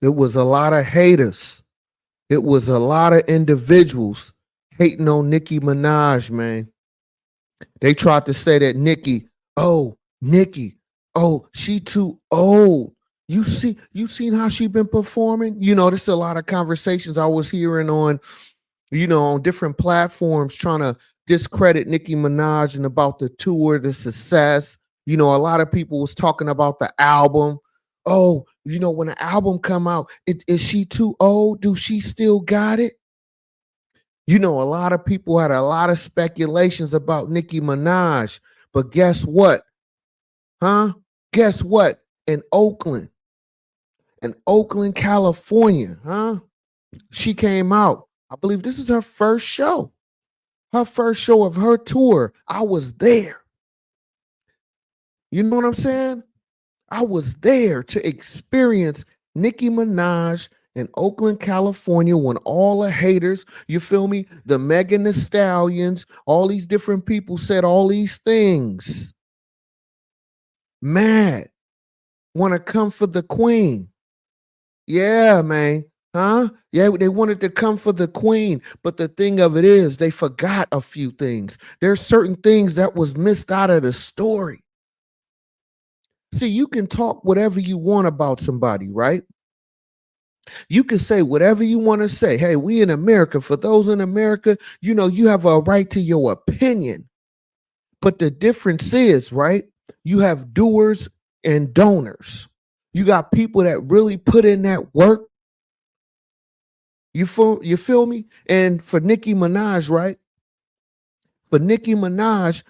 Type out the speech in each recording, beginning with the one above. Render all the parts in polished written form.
It was a lot of haters. It was a lot of individuals hating on Nicki Minaj, man. They tried to say that Nicki, oh, she too old. You seen how she been performing? There's a lot of conversations I was hearing on, on different platforms trying to discredit Nicki Minaj and about the tour, the success. A lot of people was talking about the album. Oh, when the album come out, is she too old? Do she still got it? A lot of people had a lot of speculations about Nicki Minaj, but guess what? Huh? Guess what? In Oakland, California, huh? She came out. I believe this is her first show of her tour. I was there. You know what I'm saying? I was there to experience Nicki Minaj in Oakland, California, when all the haters, you feel me? The Megan Thee Stallions, all these different people said all these things. Mad. Want to come for the queen. Yeah, man. Huh? Yeah, they wanted to come for the queen. But the thing of it is, they forgot a few things. There's certain things that was missed out of the story. See, you can talk whatever you want about somebody, right? You can say whatever you want to say. Hey, we in America. For those in America, you have a right to your opinion. But the difference is, right? You have doers and donors. You got people that really put in that work. You feel me? And for Nicki Minaj, right? For Nicki Minaj,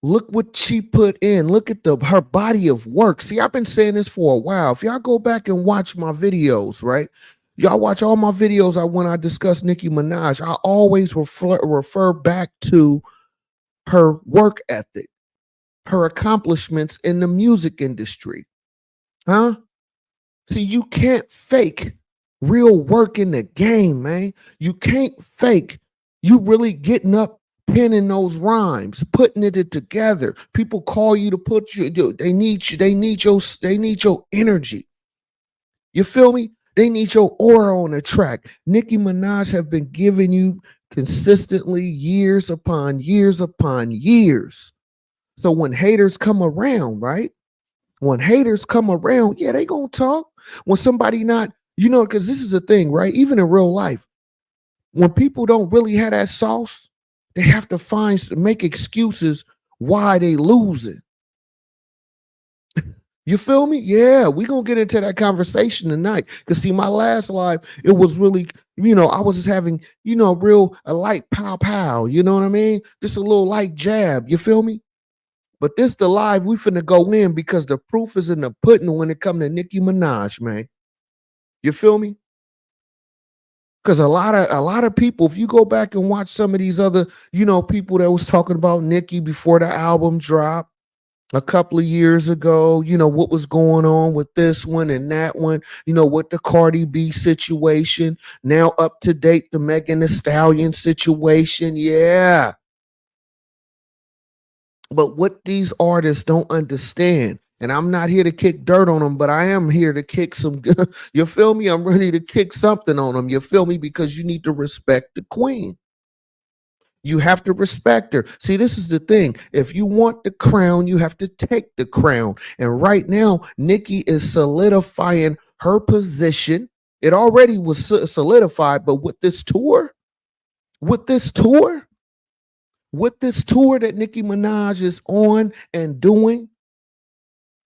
look what she put in. Look at her body of work. See, I've been saying this for a while. If y'all go back and watch my videos, right? Y'all watch all my videos when I discuss Nicki Minaj, I always refer back to her work ethic, her accomplishments in the music industry. Huh? See, you can't fake real work in the game, man. You can't fake you really getting up, penning those rhymes, putting it together. People call you to put you. They need you. They need your energy. You feel me? They need your aura on the track. Nicki Minaj have been giving you consistently years upon years upon years. So when haters come around, right? When haters come around, yeah, they gonna talk. When somebody not, because this is the thing, right? Even in real life, when people don't really have that sauce, they have to make excuses why they losing. You feel me? Yeah, we gonna get into that conversation tonight. Cause see, my last live, it was really, I was just having, a light pow pow. You know what I mean? Just a little light jab. You feel me? But this the live we finna go in because the proof is in the pudding when it come to Nicki Minaj, man. You feel me? Because a lot of people, if you go back and watch some of these other, people that was talking about Nicki before the album dropped a couple of years ago, what was going on with this one and that one, with the Cardi B situation, now up to date, the Megan Thee Stallion situation. Yeah. But what these artists don't understand, and I'm not here to kick dirt on them, but I am here to kick some, you feel me? I'm ready to kick something on them. You feel me? Because you need to respect the queen. You have to respect her. See, this is the thing. If you want the crown, you have to take the crown. And right now, Nicki is solidifying her position. It already was solidified, but with this tour, that Nicki Minaj is on and doing,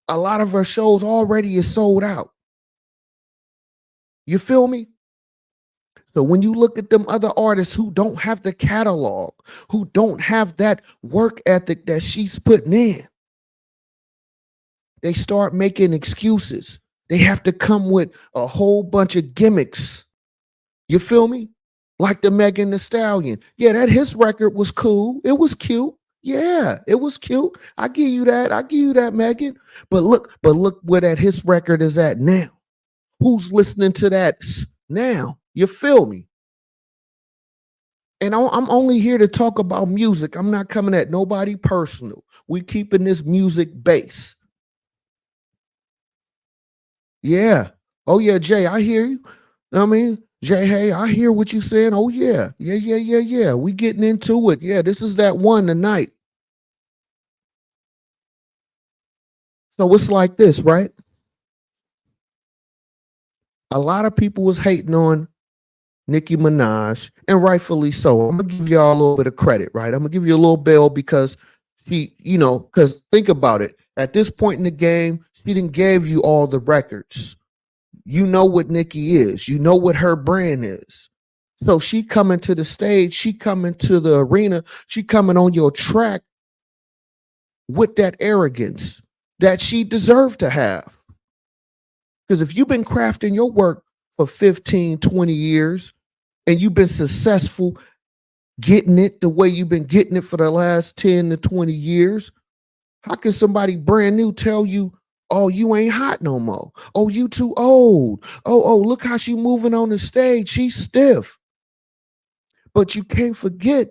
a lot of her shows already is sold out. You feel me? So when you look at them other artists who don't have the catalog, who don't have that work ethic that she's putting in, they start making excuses. They have to come with a whole bunch of gimmicks. You feel me? Like the Megan Thee Stallion. Yeah, that his record was cool. It was cute. Yeah, it was cute. I give you that. I give you that, Megan. But look where that his record is at now. Who's listening to that now? You feel me? And I'm only here to talk about music. I'm not coming at nobody personal. We keeping this music base. Yeah. Oh yeah, Jay, I hear you. I mean, Jay, hey, I hear what you saying. Oh yeah, yeah. We getting into it. Yeah, this is that one tonight. So it's like this, right? A lot of people was hating on Nicki Minaj, and rightfully so. I'm gonna give y'all a little bit of credit, right? I'm gonna give you a little bell because she, because think about it. At this point in the game, she didn't give you all the records. You know what Nicki is. You know what her brand is. So she coming to the stage, she coming to the arena, she coming on your track with that arrogance that she deserved to have. Because if you've been crafting your work for 15, 20 years and you've been successful getting it the way you've been getting it for the last 10 to 20 years, how can somebody brand new tell you, oh, you ain't hot no more? Oh, you too old. Oh, look how she moving on the stage. She's stiff. But you can't forget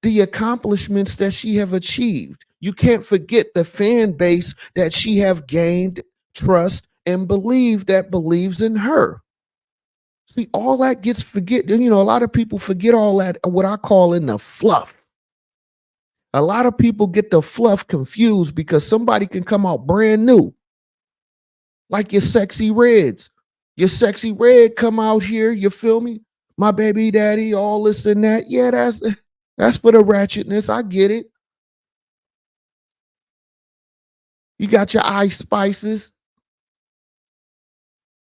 the accomplishments that she have achieved. You can't forget the fan base that she have gained trust and believes in her. See, all that gets forget. A lot of people forget all that, what I call in the fluff. A lot of people get the fluff confused because somebody can come out brand new, like your Sexyy Reds. Your Sexyy Red come out here, you feel me? My baby daddy, all this and that. Yeah, that's for the ratchetness. I get it. You got your Ice Spices,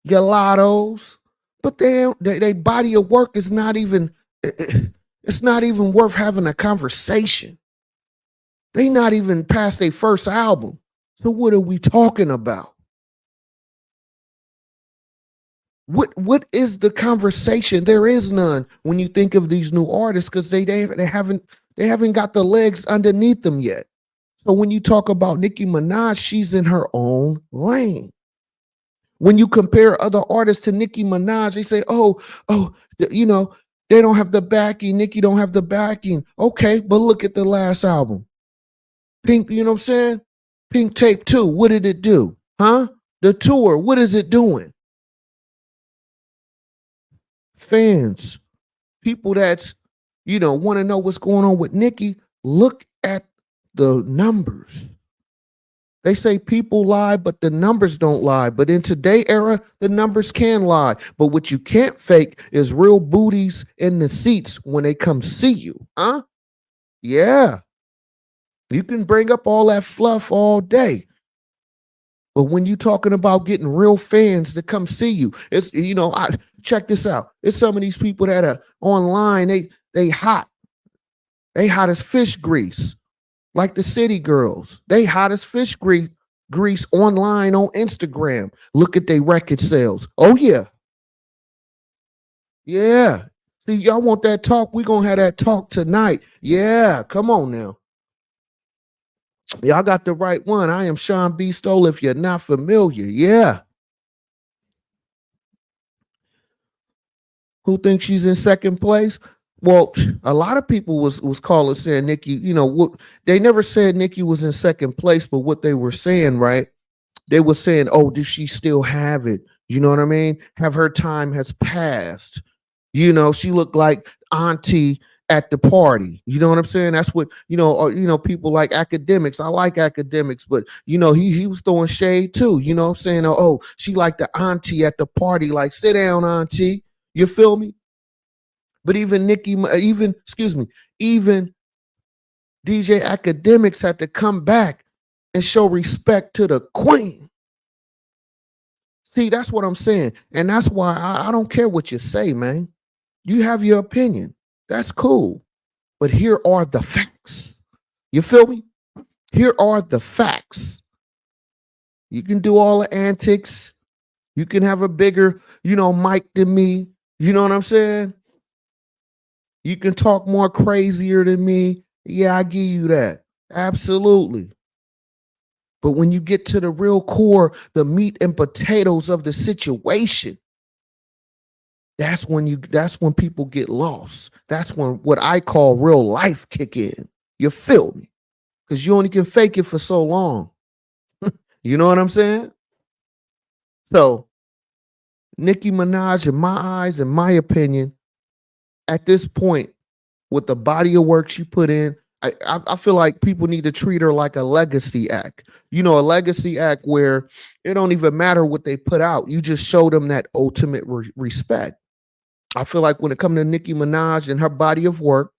your Lottos, but they body of work is not even it's not even worth having a conversation. They not even past their first album. So what are we talking about? What is the conversation? There is none when you think of these new artists because they haven't got the legs underneath them yet. So when you talk about Nicki Minaj, she's in her own lane. When you compare other artists to Nicki Minaj, they say, oh, they don't have the backing. Nicki don't have the backing. Okay, but look at the last album. Pink, you know what I'm saying? Pink Tape 2, what did it do? Huh? The tour, what is it doing? Fans, people that's, want to know what's going on with Nicki, look at the numbers. They say people lie, but the numbers don't lie. But in today's era, the numbers can lie. But what you can't fake is real booties in the seats when they come see you. Huh? Yeah. You can bring up all that fluff all day. But when you talking about getting real fans to come see you, it's I check this out. It's some of these people that are online, they hot. They hot as fish grease. Like the city girls. They hot as fish grease online on Instagram. Look at their record sales. Oh yeah. Yeah. See, y'all want that talk? We're gonna have that talk tonight. Yeah, come on now. Y'all got the right one. I am Sean B. Stoll. If you're not familiar, yeah. Who thinks she's in second place? Well, a lot of people was calling saying Nicki, they never said Nicki was in second place, but what they were saying, right? They were saying, oh, does she still have it? You know what I mean? Have her time has passed. She looked like auntie at the party. You know what I'm saying? That's what, people like academics. I like academics, but he was throwing shade too. You know what I'm saying? Oh, she like the auntie at the party, like sit down, auntie. You feel me? But even even DJ Academics had to come back and show respect to the queen. See, that's what I'm saying. And that's why I don't care what you say, man. You have your opinion. That's cool. But here are the facts. You feel me? Here are the facts. You can do all the antics. You can have a bigger, mic than me. You know what I'm saying? You can talk more crazier than me. Yeah, I give you that. Absolutely. But when you get to the real core, the meat and potatoes of the situation, that's when people get lost. That's when what I call real life kick in. You feel me? Because you only can fake it for so long. You know what I'm saying? So Nicki Minaj, in my eyes, in my opinion, at this point, with the body of work she put in, I feel like people need to treat her like a legacy act. You know, a legacy act where it don't even matter what they put out. You just show them that ultimate respect. I feel like when it comes to Nicki Minaj and her body of work,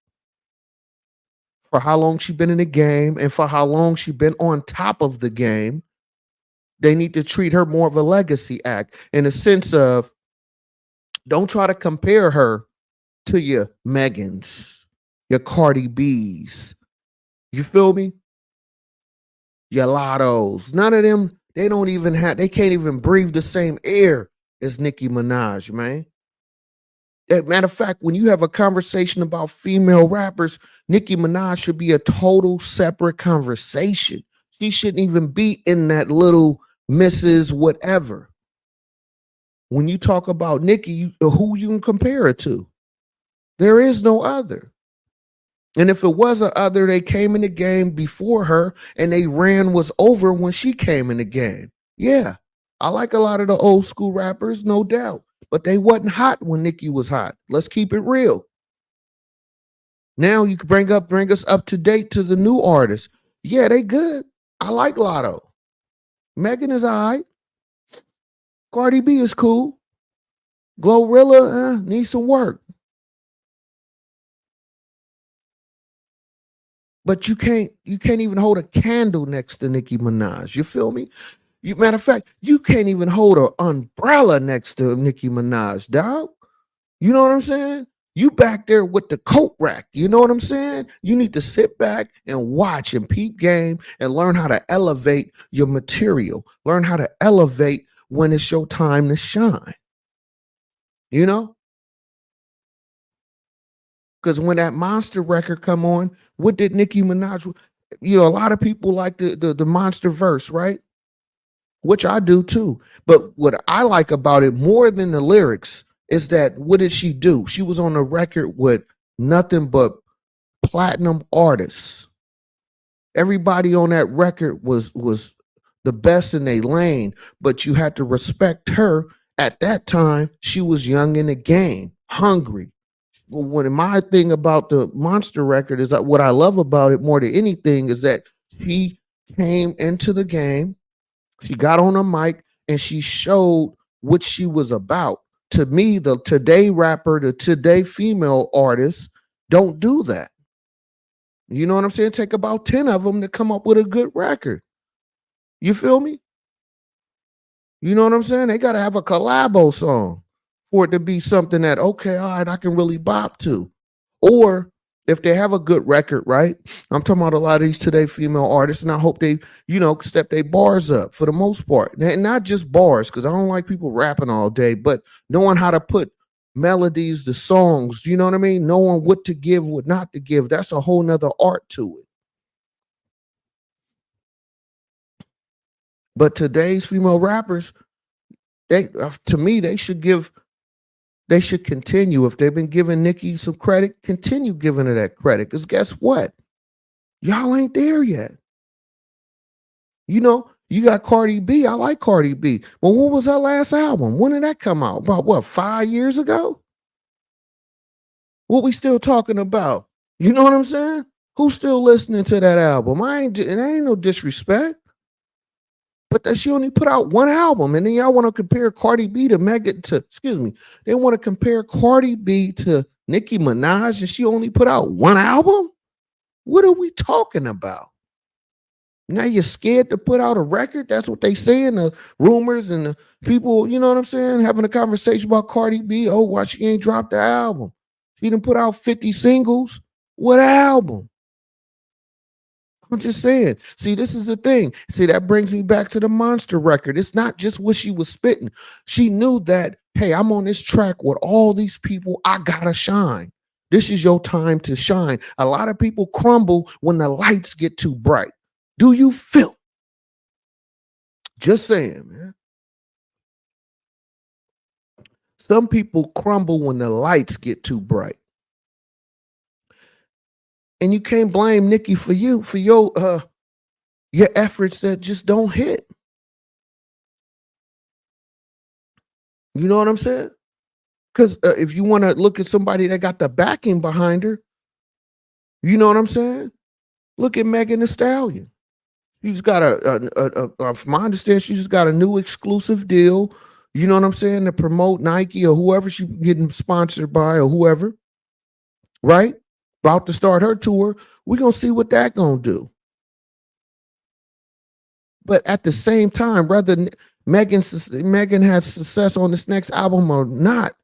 for how long she been in the game and for how long she been on top of the game, they need to treat her more of a legacy act in the sense of don't try to compare her to your Megans, your Cardi B's. You feel me? Your Lattos. None of them, they can't even breathe the same air as Nicki Minaj, man. Matter of fact, when you have a conversation about female rappers, Nicki Minaj should be a total separate conversation. She shouldn't even be in that little Mrs. Whatever. When you talk about Nicki, who you can compare it to? There is no other. And if it was a other, they came in the game before her and they ran was over when she came in the game. Yeah, I like a lot of the old school rappers, no doubt. But they wasn't hot when Nicki was hot. Let's keep it real. Now you can bring us up to date to the new artists. Yeah, they good. I like Latto. Megan is all right. Cardi B is cool. GloRilla needs some work. But you can't even hold a candle next to Nicki Minaj. You feel me? Matter of fact, you can't even hold an umbrella next to Nicki Minaj, dog. You know what I'm saying? You back there with the coat rack. You know what I'm saying? You need to sit back and watch and peep game and learn how to elevate your material. Learn how to elevate when it's your time to shine. You know? Because when that monster record come on, what did Nicki Minaj? You know, a lot of people like the monster verse, right? Which I do too. But what I like about it more than the lyrics is that what did she do? She was on the record with nothing but platinum artists. Everybody on that record was the best in their lane, but you had to respect her. At that time, she was young in the game, hungry. When my thing about the monster record is that what I love about it more than anything is that she came into the game, she got on a mic and she showed what she was about. To me, the today rapper, the today female artists don't do that. You know what I'm saying? Take about 10 of them to come up with a good record. You feel me? You know what I'm saying? They got to have a collabo song for it to be something that, okay, all right, I can really bop to. Or if they have a good record, right? I'm talking about a lot of these today female artists, and I hope they, step their bars up for the most part. And not just bars, because I don't like people rapping all day, but knowing how to put melodies to songs, you know what I mean? Knowing what to give, what not to give. That's a whole nother art to it. But today's female rappers, to me, they should continue. If they've been giving Nicki some credit, continue giving her that credit. Because guess what? Y'all ain't there yet. You know, you got Cardi B. I like Cardi B. Well, what was her last album? When did that come out? About what, 5 years ago? What we still talking about? You know what I'm saying? Who's still listening to that album? It ain't no disrespect. But that she only put out one album, and then y'all want to compare Cardi B to they want to compare Cardi B to Nicki Minaj, and she only put out one album? What are we talking about? Now you're scared to put out a record? That's what they saying, the rumors and the people, you know what I'm saying, having a conversation about Cardi B. Oh, why she ain't dropped the album? She done put out 50 singles. What album? I'm just saying. See, this is the thing. See, that brings me back to the monster record. It's not just what she was spitting. She knew that, hey, I'm on this track with all these people. I gotta shine. This is your time to shine. A lot of people crumble when the lights get too bright. Do you feel? Just saying, man. Some people crumble when the lights get too bright. And you can't blame Nicki for your efforts that just don't hit. You know what I'm saying? Because if you want to look at somebody that got the backing behind her, you know what I'm saying? Look at Megan Thee Stallion. She's got from my understanding, she just got a new exclusive deal. You know what I'm saying? To promote Nike or whoever she getting sponsored by or whoever, right? About to start her tour. We're gonna see what that gonna do. But at the same time, whether Megan has success on this next album or not,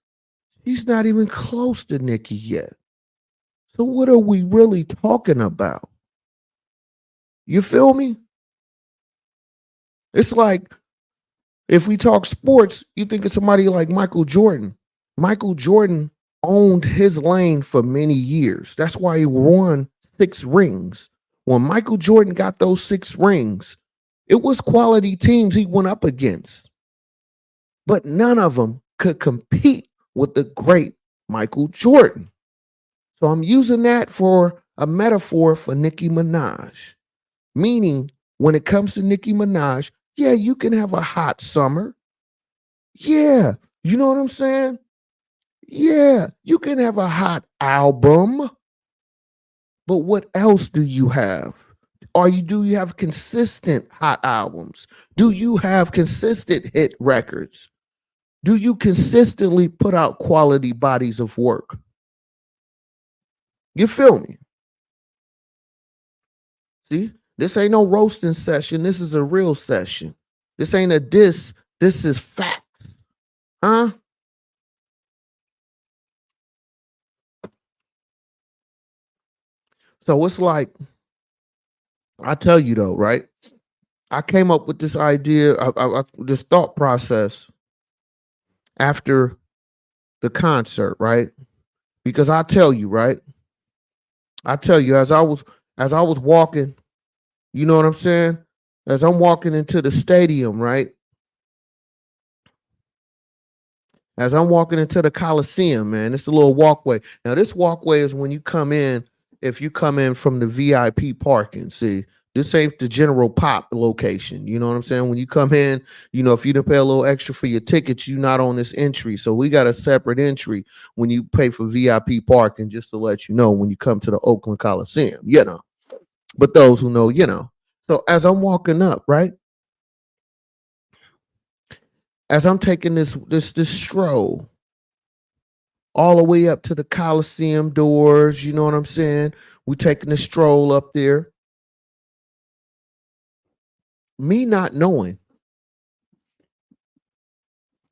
she's not even close to Nicki yet. So what are we really talking about? You feel me? It's like if we talk sports, you think of somebody like Michael Jordan. Michael Jordan owned his lane for many years. That's why he won 6 rings. When Michael Jordan got those 6 rings, it was quality teams he went up against, but none of them could compete with the great Michael Jordan. So I'm using that for a metaphor for Nicki Minaj, meaning when it comes to Nicki Minaj, yeah, you can have a hot summer. Yeah, you know what I'm saying? Yeah, you can have a hot album, but what else do you have? Do you have consistent hot albums? Do you have consistent hit records? Do you consistently put out quality bodies of work? You feel me? See, this ain't no roasting session. This is a real session. This ain't a diss. This is facts. Huh? So it's like, I tell you though, right? I came up with this idea, this thought process after the concert, right? Because I tell you, right? I tell you, as I was walking, you know what I'm saying? As I'm walking into the stadium, right? As I'm walking into the Coliseum, man, it's a little walkway. Now, this walkway is when you come in, if you come in from the VIP parking. See, this ain't the general pop location. You know what I'm saying? When you come in, if you don't pay a little extra for your tickets, you're not on this entry. So we got a separate entry when you pay for VIP parking, just to let you know when you come to the Oakland Coliseum, But those who know, So as I'm walking up, right? As I'm taking this stroll all the way up to the Coliseum doors, you know what I'm saying? We taking a stroll up there. Me not knowing,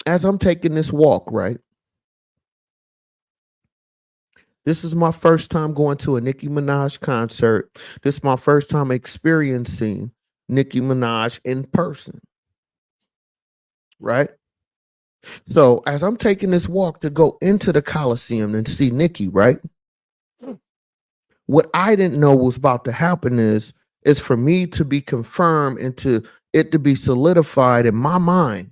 as I'm taking this walk, right? This is my first time going to a Nicki Minaj concert. This is my first time experiencing Nicki Minaj in person, right? So as I'm taking this walk to go into the Coliseum and see Nicki, right? What I didn't know was about to happen is for me to be confirmed and to be solidified in my mind.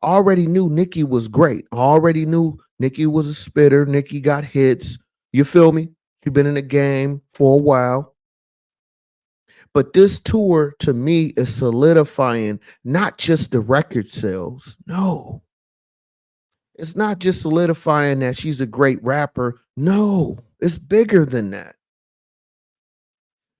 I already knew Nicki was great. I already knew Nicki was a spitter. Nicki got hits. You feel me? She been in the game for a while. But this tour to me is solidifying not just the record sales. No. It's not just solidifying that she's a great rapper. No, it's bigger than that.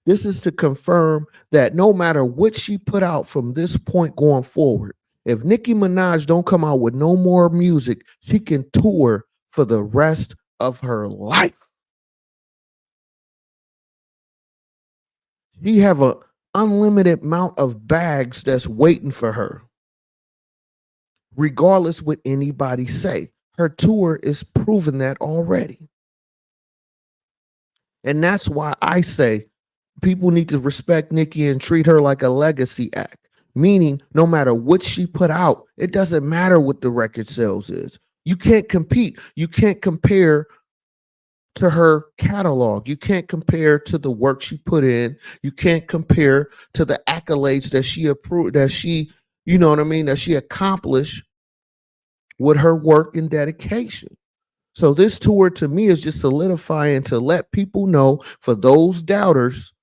This is to confirm that no matter what she put out from this point going forward, if Nicki Minaj don't come out with no more music, she can tour for the rest of her life. She have an unlimited amount of bags that's waiting for her, regardless what anybody say. Her tour is proving that already. And that's why I say people need to respect Nicki and treat her like a legacy act. Meaning, no matter what she put out, it doesn't matter what the record sales is. You can't compete. You can't compare to her catalog. You can't compare to the work she put in. You can't compare to the accolades that she approved, that she, you know what I mean, that she accomplished with her work and dedication. So this tour to me is just solidifying to let people know, for those doubters,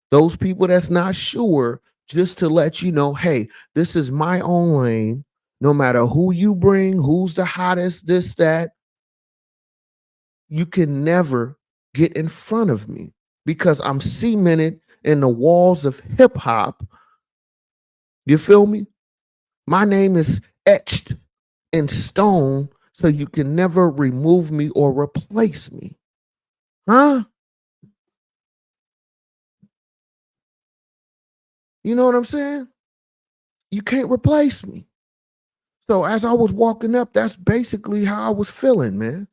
those people that's not sure, just to let you know, hey, this is my own lane. No matter who you bring, who's the hottest, this, that, you can never get in front of me because I'm cemented in the walls of hip hop. You feel me? My name is etched in stone, so you can never remove me or replace me. Huh? You know what I'm saying? You can't replace me. So as I was walking up, that's basically how I was feeling, man.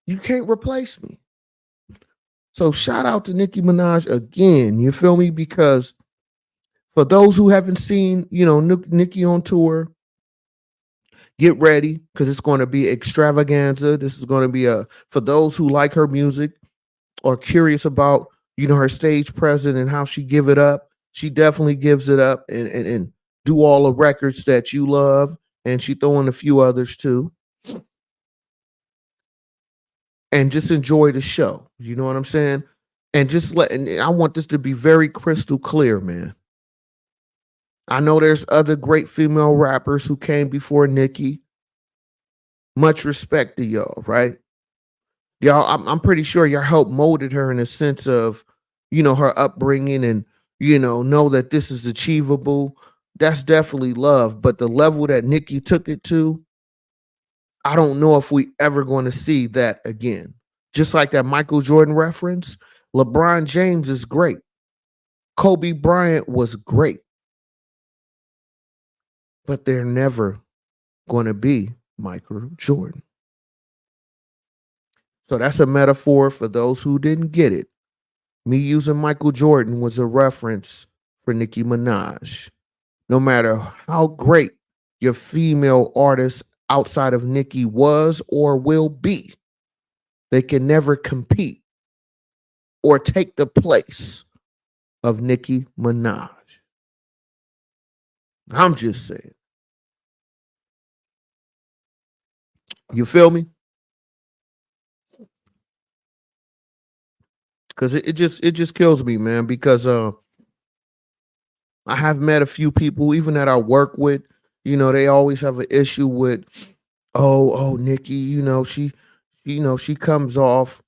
You can't replace me. So shout out to Nicki Minaj again. You feel me? Because for those who haven't seen, Nicki on tour, get ready because it's going to be extravaganza. This is going to be for those who like her music or curious about, her stage presence and how she give it up. She definitely gives it up and do all the records that you love. And she throw in a few others too. And just enjoy the show. You know what I'm saying? And I want this to be very crystal clear, man. I know there's other great female rappers who came before Nicki. Much respect to y'all, right? Y'all, I'm pretty sure y'all helped molded her in a sense of, her upbringing and, know that this is achievable. That's definitely love. But the level that Nicki took it to, I don't know if we ever going to see that again. Just like that Michael Jordan reference, LeBron James is great. Kobe Bryant was great. But they're never going to be Michael Jordan. So that's a metaphor for those who didn't get it. Me using Michael Jordan was a reference for Nicki Minaj. No matter how great your female artist outside of Nicki was or will be, they can never compete or take the place of Nicki Minaj. I'm just saying. You feel me? Because it just kills me, man. Because I have met a few people, even that I work with. They always have an issue with, Nicki. She comes off.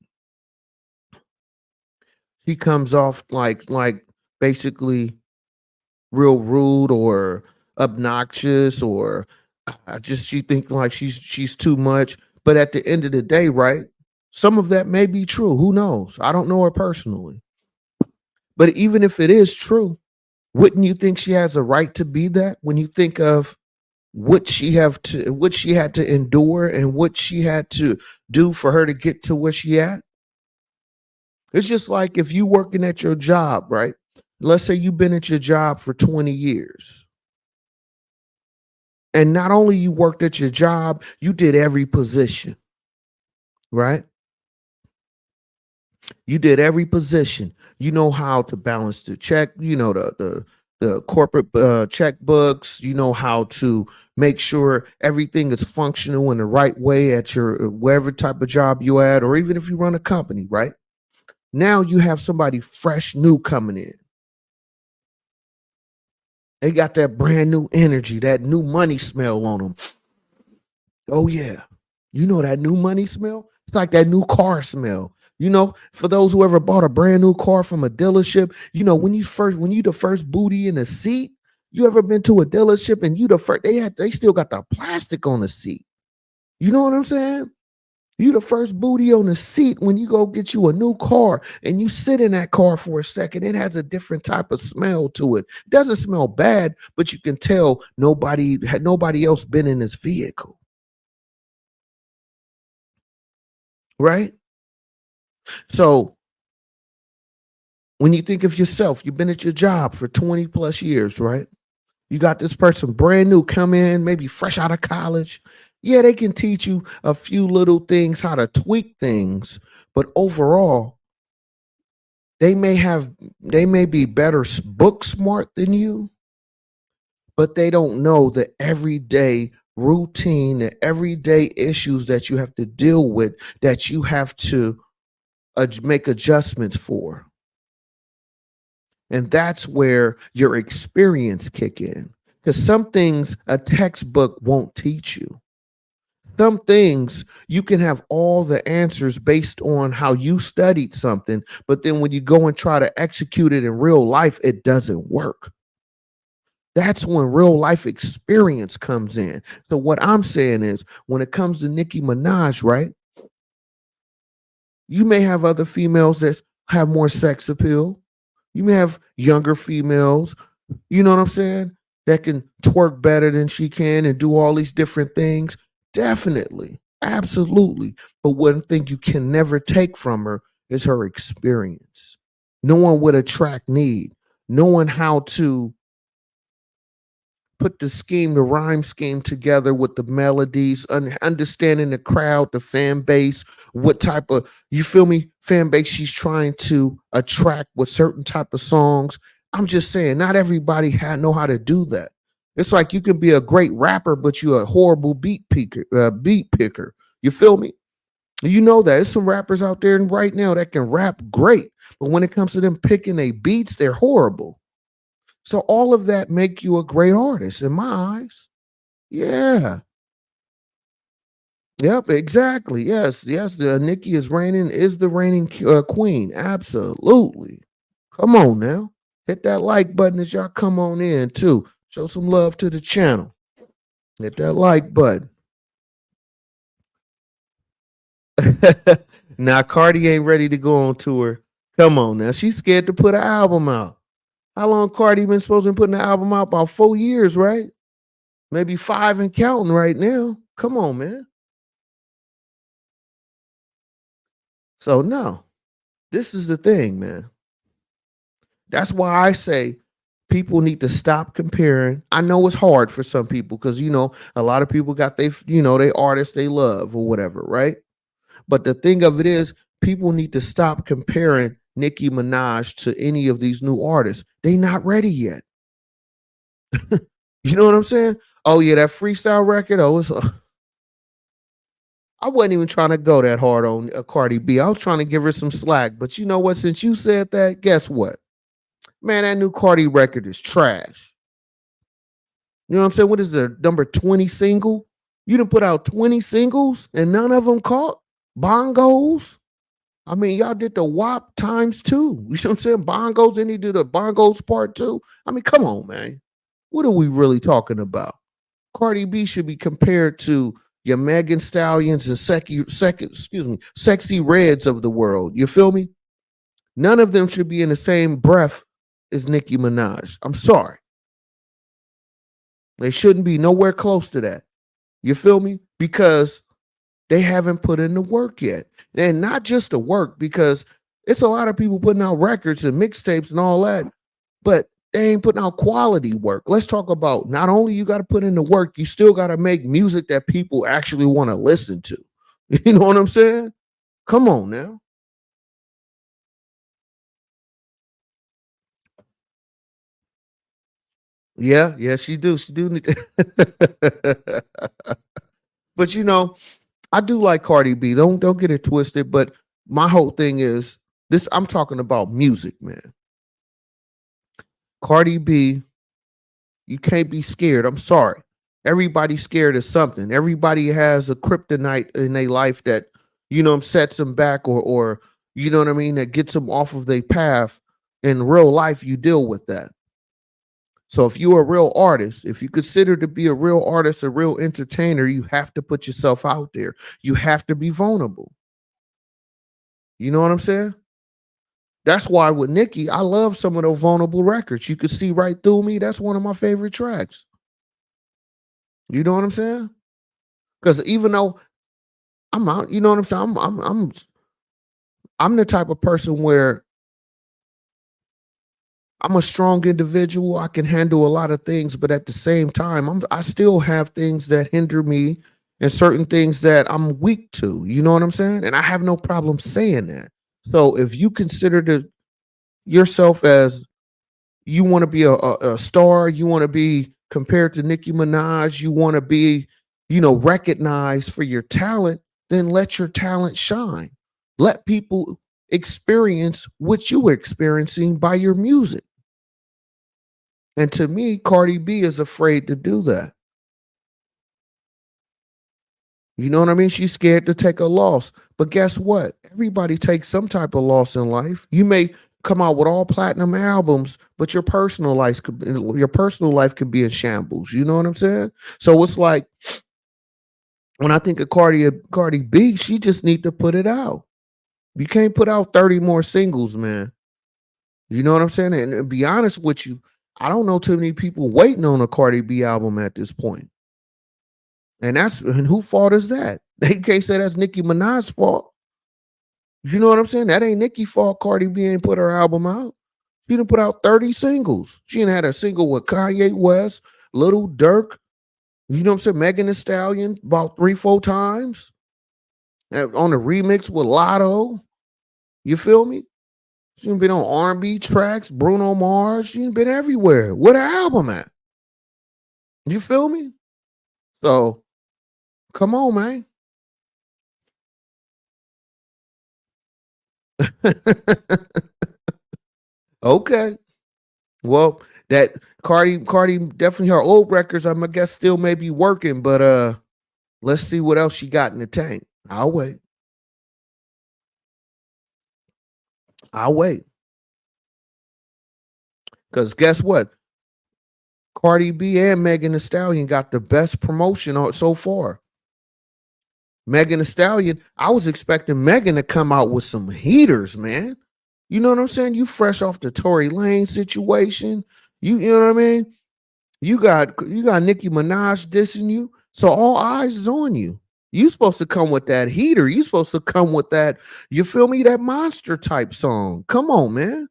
She comes off like basically real rude or obnoxious, or she think like she's too much. But at the end of the day, right? Some of that may be true. Who knows? I don't know her personally. But even if it is true, wouldn't you think she has a right to be that when you think of what she had to endure and what she had to do for her to get to where she at? It's just like if you working at your job, right? Let's say you've been at your job for 20 years. And not only you worked at your job, you did every position, right? You did every position. You know how to balance the check, the corporate checkbooks. You know how to make sure everything is functional in the right way at your whatever type of job you at, or even if you run a company, right? Now you have somebody fresh new coming in. They got that brand new energy, that new money smell on them. Oh yeah. You know that new money smell? It's like that new car smell. For those who ever bought a brand new car from a dealership, when you the first booty in the seat, you ever been to a dealership and you the first, they still got the plastic on the seat. You know what I'm saying? You the first booty on the seat when you go get you a new car and you sit in that car for a second. It has a different type of smell to it. It doesn't smell bad, but you can tell nobody else been in this vehicle. Right? So when you think of yourself, you've been at your job for 20 plus years, right? You got this person brand new come in, maybe fresh out of college. Yeah, they can teach you a few little things, how to tweak things, but overall, they may be better book smart than you, but they don't know the everyday routine, the everyday issues that you have to deal with, that you have to make adjustments for. And that's where your experience kick in. Because some things a textbook won't teach you. Some things you can have all the answers based on how you studied something, but then when you go and try to execute it in real life, it doesn't work. That's when real life experience comes in. So what I'm saying is, when it comes to Nicki Minaj, right? You may have other females that have more sex appeal. You may have younger females, you know what I'm saying, that can twerk better than she can and do all these different things. Definitely. Absolutely. But one thing you can never take from her is her experience. Knowing what a track need, knowing how to put the rhyme scheme together with the melodies, understanding the crowd, the fan base, what type of, you feel me, fan base she's trying to attract with certain type of songs. I'm just saying, not everybody know how to do that. It's like you can be a great rapper, but you're a horrible beat picker. You feel me? You know that. There's some rappers out there right now that can rap great, but when it comes to them picking their beats, they're horrible. So all of that make you a great artist in my eyes. Yeah. Yep. Exactly. Yes. Yes. Nicki is the reigning queen. Absolutely. Come on now. Hit that like button as y'all come on in too. Show some love to the channel. Hit that like button. Now Cardi ain't ready to go on tour. Come on now. She's scared to put an album out. How long Cardi been supposed to be putting an album out? About 4 years, right? Maybe 5 and counting right now. Come on, man. So no, this is the thing, man. That's why I say people need to stop comparing. I know it's hard for some people because a lot of people got they artists they love or whatever, right? But the thing of it is, people need to stop comparing Nicki Minaj to any of these new artists. They not ready yet. You know what I'm saying? Oh yeah, that freestyle record. Oh, I wasn't even trying to go that hard on Cardi B. I was trying to give her some slack. But you know what? Since you said that, guess what? Man, that new Cardi record is trash. You know what I'm saying? What is the number 20 single? You done put out 20 singles and none of them caught bongos. I mean, y'all did the WAP times two. You know what I'm saying? Bongos, then you do the bongos part two. I mean, come on, man. What are we really talking about? Cardi B should be compared to your Megan Stallions and Sexyy Reds of the world. You feel me? None of them should be in the same breath as Nicki Minaj. I'm sorry. They shouldn't be nowhere close to that. You feel me? Because they haven't put in the work yet. And not just the work, because it's a lot of people putting out records and mixtapes and all that, but they ain't putting out quality work. Let's talk about, not only you got to put in the work, you still got to make music that people actually want to listen to. You know what I'm saying? Come on now. Yeah, yeah, she do. She do need to. But I do like Cardi B. Don't get it twisted. But my whole thing is this. I'm talking about music, man. Cardi B, you can't be scared. I'm sorry. Everybody's scared of something. Everybody has a kryptonite in their life that, sets them back or you know what I mean, that gets them off of their path. In real life, you deal with that. So if you're a real artist, if you consider to be a real artist, a real entertainer, you have to put yourself out there. You have to be vulnerable. You know what I'm saying? That's why with Nicki, I love some of those vulnerable records. You could see right through me. That's one of my favorite tracks. You know what I'm saying? Because even though I'm out, you know what I'm saying? I'm the type of person where I'm a strong individual. I can handle a lot of things, but at the same time, I still have things that hinder me and certain things that I'm weak to. You know what I'm saying? And I have no problem saying that. So if you consider yourself as you want to be a star, you want to be compared to Nicki Minaj, you want to be, recognized for your talent, then let your talent shine. Let people experience what you were experiencing by your music. And to me, Cardi B is afraid to do that. You know what I mean? She's scared to take a loss. But guess what? Everybody takes some type of loss in life. You may come out with all platinum albums, but your personal life could be in shambles. You know what I'm saying? So it's like when I think of Cardi B, she just need to put it out. You can't put out 30 more singles, man. You know what I'm saying? And to be honest with you, I don't know too many people waiting on a Cardi B album at this point. And who fault is that? They can't say that's Nicki Minaj's fault. You know what I'm saying? That ain't Nicki's fault. Cardi B ain't put her album out. She done put out 30 singles. She done had a single with Kanye West, Little Dirk. You know what I'm saying? Megan Thee Stallion about 3-4 times. On the remix with Latto. You feel me? She done been on R&B tracks, Bruno Mars. She done been everywhere. Where the album at? You feel me? So, come on, man. Okay. Well, that Cardi definitely her old records, I'm guess still may be working, but let's see what else she got in the tank. I'll wait. Because guess what? Cardi B and Megan Thee Stallion got the best promotion so far. Megan Thee Stallion, I was expecting Megan to come out with some heaters, man. You know what I'm saying? You fresh off the Tory Lane situation. You know what I mean? You got Nicki Minaj dissing you. So all eyes is on you. You supposed to come with that heater. You supposed to come with that, you feel me, that monster type song. Come on, man.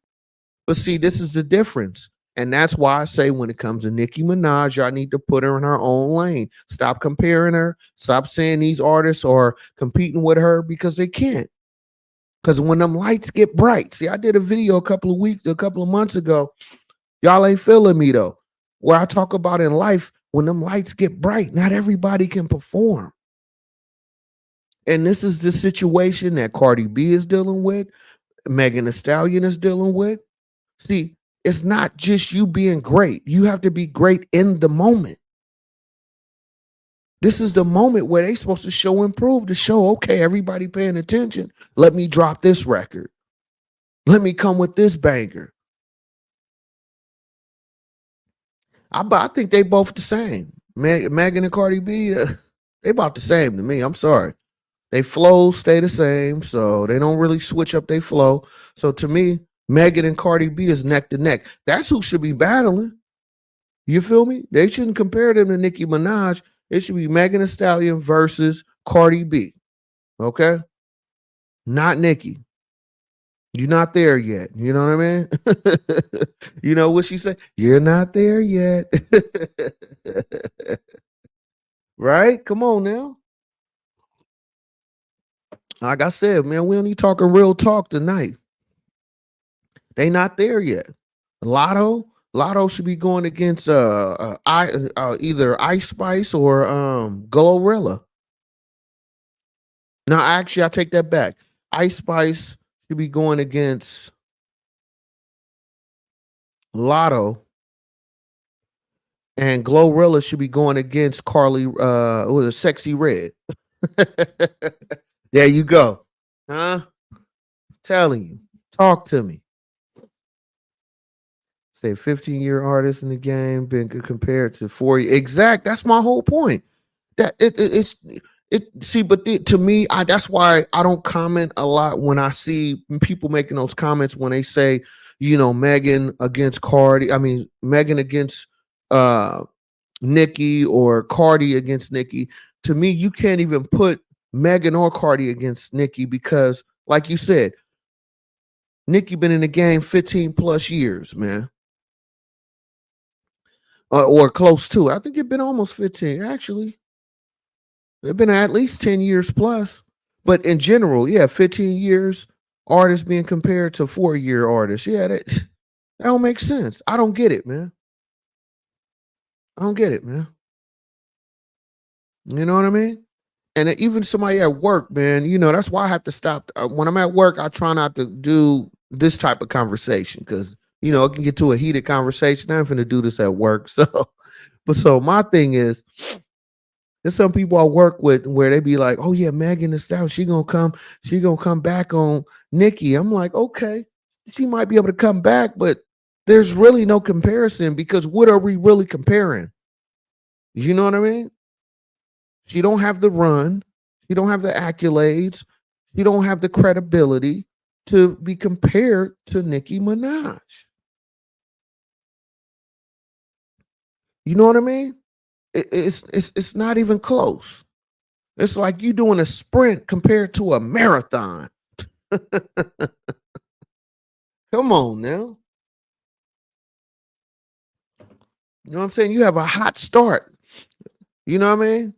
But see, this is the difference. And that's why I say when it comes to Nicki Minaj, y'all need to put her in her own lane. Stop comparing her. Stop saying these artists are competing with her because they can't. Because when them lights get bright, see, I did a video a couple of months ago. Y'all ain't feeling me though. Where I talk about in life, when them lights get bright, not everybody can perform. And this is the situation that Cardi B is dealing with, Megan Thee Stallion is dealing with. See, it's not just you being great. You have to be great in the moment. This is the moment where they supposed to show and prove to show, okay, everybody paying attention. Let me drop this record. Let me come with this banger. I think they both the same. Megan and Cardi B, they about the same to me. I'm sorry. They flows stay the same, so they don't really switch up their flow. So to me, Megan and Cardi B is neck to neck. That's who should be battling. You feel me? They shouldn't compare them to Nicki Minaj. It should be Megan Thee Stallion versus Cardi B. Okay? Not Nicki. You're not there yet. You know what I mean? You know what she said? You're not there yet. Right? Come on now. Like I said, man, we only talking real talk tonight. They not there yet. Latto should be going against either Ice Spice or GloRilla. Now, actually, I take that back. Ice Spice should be going against Latto, and GloRilla should be going against Sexyy Red. There you go. Huh? Telling you. Talk to me. Say 15-year artist in the game been compared to 40. Exact. That's my whole point. That to me, that's why I don't comment a lot when I see people making those comments when they say, you know, Megan against Cardi. I mean, Megan against Nicki or Cardi against Nicki. To me, you can't even put Megan or Cardi against Nicki because, like you said, Nicki been in the game 15 plus years, man. Or close to. I think it's been almost 15, actually. It's been at least 10 years plus. But in general, yeah, 15 years, artists being compared to 4-year artists. Yeah, that don't make sense. I don't get it, man. I don't get it, man. You know what I mean? And even somebody at work, man, you know, that's why I have to stop. When I'm at work, I try not to do this type of conversation because, it can get to a heated conversation. I'm finna do this at work. So my thing is, there's some people I work with where they be like, oh yeah, Megan Thee Stallion, she gonna come back on Nicki. I'm like, okay, she might be able to come back, but there's really no comparison because what are we really comparing? You know what I mean? She don't have the run, she don't have the accolades, she don't have the credibility to be compared to Nicki Minaj. You know what I mean? It's not even close. It's like you doing a sprint compared to a marathon. Come on now. You know what I'm saying? You have a hot start. You know what I mean?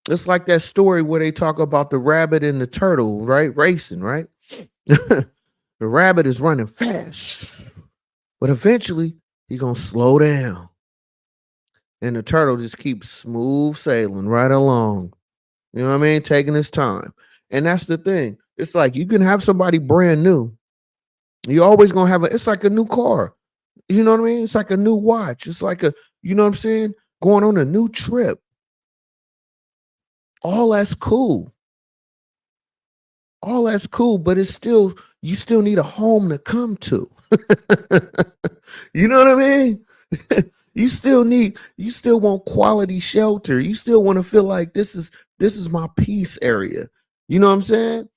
It's like that story where they talk about the rabbit and the turtle, right? Racing, right? The rabbit is running fast, but eventually he's gonna slow down. And the turtle just keeps smooth sailing right along. You know what I mean? Taking his time. And that's the thing. It's like you can have somebody brand new. You always gonna have it's like a new car. You know what I mean? It's like a new watch. It's like you know what I'm saying? Going on a new trip. All that's cool. All that's cool, but you still need a home to come to. You know what I mean? you still want quality shelter. You still want to feel like this is my peace area. You know what I'm saying?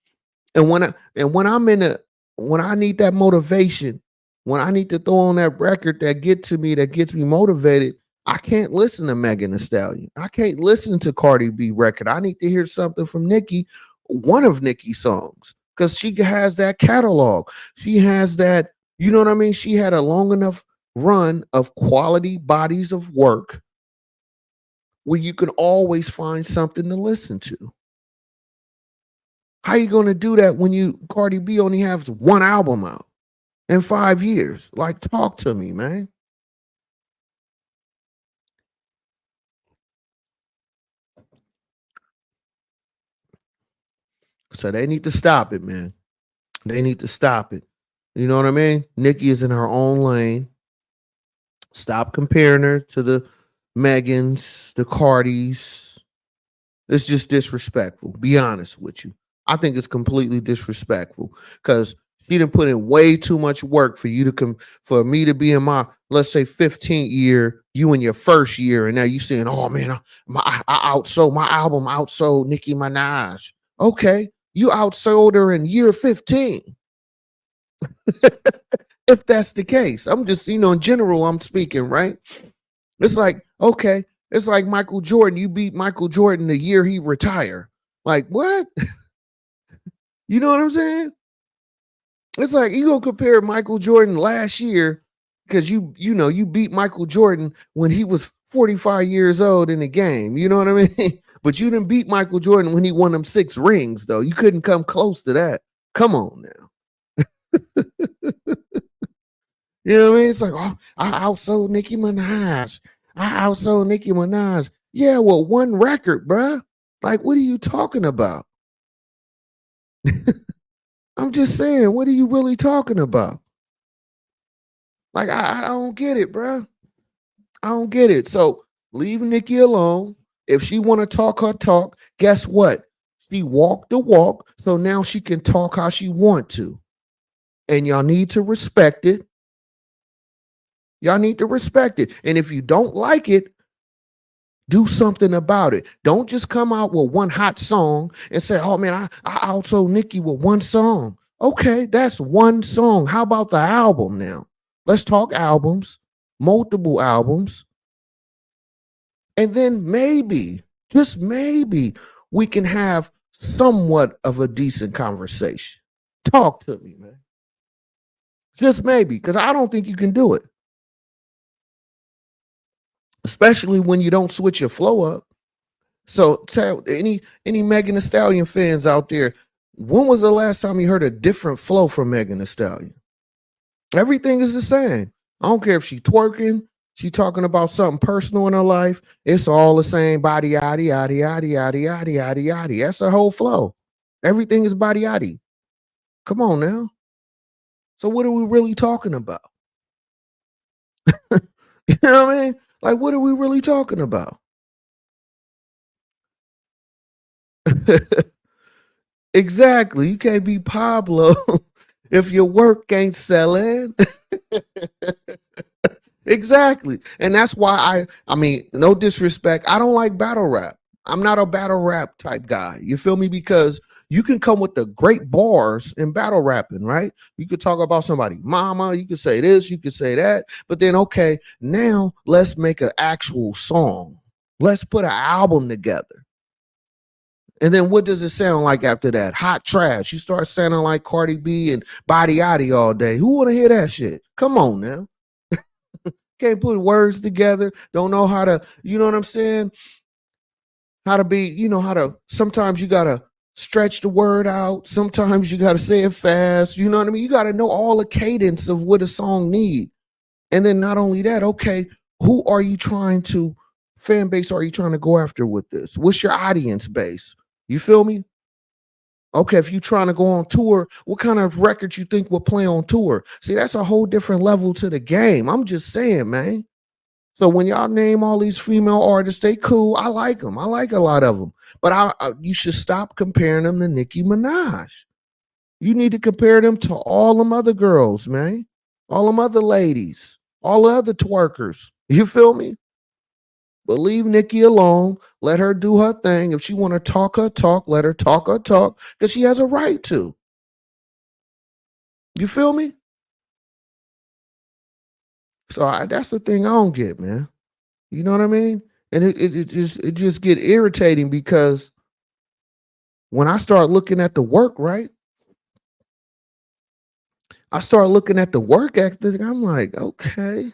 And when I need that motivation, when I need to throw on that record that gets me motivated, I can't listen to Megan Thee Stallion. I can't listen to Cardi B record. I need to hear something from Nicki, one of Nicki's songs, because she has that catalog. She has that, you know what I mean? She had a long enough run of quality bodies of work where you can always find something to listen to. How you gonna do that when Cardi B only has one album out in 5 years? Like, talk to me, man. So they need to stop it, man. They need to stop it. You know what I mean? Nicki is in her own lane. Stop comparing her to the Megans, the Cardis. It's just disrespectful. Be honest with you. I think it's completely disrespectful because she didn't put in way too much work for you to come for me to be in my, let's say, 15th year, you in your first year, and now you saying, oh man, I outsold my album, outsold Nicki Minaj. Okay, you outsold her in year 15. If that's the case, I'm just, in general, I'm speaking, right? It's like, okay, it's like Michael Jordan. You beat Michael Jordan the year he retired. Like, what? You know what I'm saying? It's like you gonna compare Michael Jordan last year because you beat Michael Jordan when he was 45 years old in the game. You know what I mean? But you didn't beat Michael Jordan when he won them 6 rings, though. You couldn't come close to that. Come on now. You know what I mean? It's like, oh, I outsold Nicki Minaj. I outsold Nicki Minaj. Yeah, well, one record, bruh. Like, what are you talking about? I'm just saying, what are you really talking about? Like, I don't get it, bruh. I don't get it. So leave Nicki alone. If she want to talk her talk, guess what? She walked the walk, so now she can talk how she want to. And y'all need to respect it. Y'all need to respect it. And if you don't like it, do something about it. Don't just come out with one hot song and say, oh man, I also Nicki with one song. Okay, that's one song. How about the album now? Let's talk albums, multiple albums. And then maybe, just maybe, we can have somewhat of a decent conversation. Talk to me, man. Just maybe, because I don't think you can do it. Especially when you don't switch your flow up. So tell any Megan Thee Stallion fans out there, when was the last time you heard a different flow from Megan Thee Stallion? Everything is the same. I don't care if she twerking, she talking about something personal in her life. It's all the same. Body yaddy yaddy yaddy yaddy yaddy yaddy yaddy. That's her whole flow. Everything is body yaddy. Come on now. So what are we really talking about? You know what I mean? Like, what are we really talking about? Exactly. You can't be Pablo if your work ain't selling. Exactly. And that's why I mean, no disrespect. I don't like battle rap. I'm not a battle rap type guy. You feel me? Because you can come with the great bars in battle rapping, right? You could talk about somebody, mama, you could say this, you could say that, but then okay, now let's make an actual song. Let's put an album together. And then what does it sound like after that? Hot trash. You start sounding like Cardi B and Body Yaddy all day. Who want to hear that shit? Come on now. Can't put words together. Don't know how to, you know what I'm saying? How to be, how to, sometimes you got to stretch the word out. Sometimes you got to say it fast. You know what I mean? You got to know all the cadence of what a song need. And then not only that, okay, who are you trying to, fan base are you trying to go after with this? What's your audience base? You feel me? Okay, if you're trying to go on tour, what kind of records you think will play on tour? See, that's a whole different level to the game. I'm just saying, man. So when y'all name all these female artists, they cool. I like them. I like a lot of them. But you should stop comparing them to Nicki Minaj. You need to compare them to all them other girls, man. All them other ladies. All the other twerkers. You feel me? But leave Nicki alone. Let her do her thing. If she want to talk her talk, let her talk her talk because she has a right to. You feel me? So that's the thing I don't get, man. You know what I mean? And it just get irritating because when I start looking at the work, right? I start looking at the work ethic. I'm like, okay,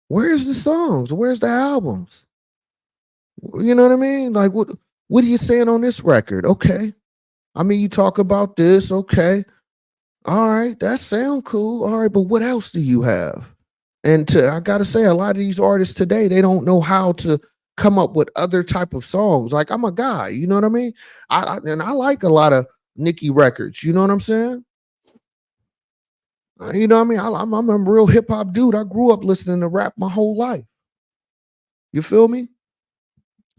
where's the songs? Where's the albums? You know what I mean? Like, what are you saying on this record? Okay, I mean, you talk about this. Okay, all right, that sound cool. All right, but what else do you have? And I gotta say, a lot of these artists today, they don't know how to come up with other type of songs. Like I'm a guy, you know what I mean? And I like a lot of Nicki records. You know what I'm saying? You know what I mean? I'm a real hip hop dude. I grew up listening to rap my whole life. You feel me?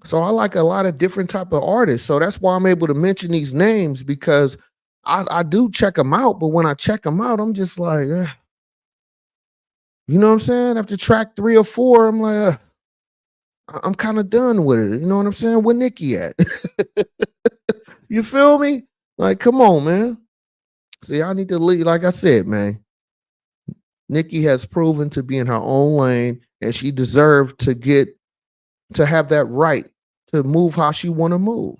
So I like a lot of different type of artists. So that's why I'm able to mention these names because I do check them out. But when I check them out, I'm just like, you know what I'm saying? After track 3 or 4, I'm like, I'm kind of done with it. You know what I'm saying? Where Nicki at? You feel me? Like, come on, man. See, I need to leave. Like I said, man, Nicki has proven to be in her own lane, and she deserved to have that right to move how she want to move.